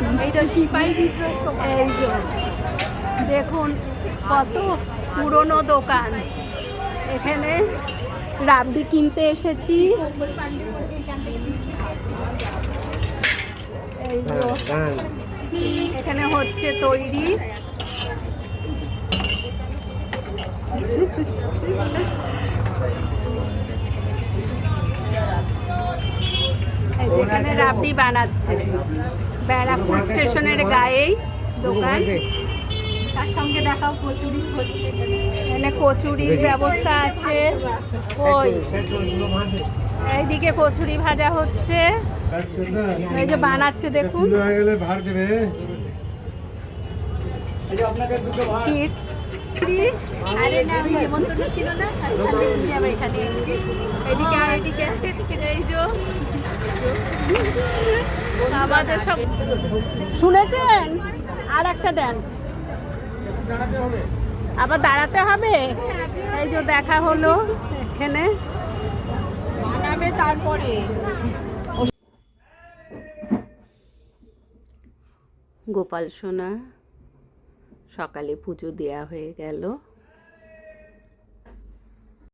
এই যে দেখুন কত পুরনো দোকান। এখানে রাবড়ি কিনতে এসেছি। এই যে এখানে হচ্ছে তৈরি। এখানে রাবড়ি বানাচ্ছে। ব্যারাকপুর স্টেশনের গায়েই দোকান। তার সঙ্গে দেখাও কচুরি হচ্ছে। এখানে কচুরির ব্যবস্থা আছে। ওই এইদিকে কচুরি ভাজা হচ্ছে। এই যে বানাচ্ছে দেখুন। ক্ষীর। আরে না ওই নিমন্ত্রণ ছিল না, আবার এখানে এসেছি। এদিকে এদিকে এই যে আমাদের সব শুনেছেন। আর একটা দেন, আবার দাঁড়াতে হবে। এই যে দেখা হলো এখানে বানাবে তারপরে। গোপাল সোনা সকালে পুজো দেয়া হয়ে গেল।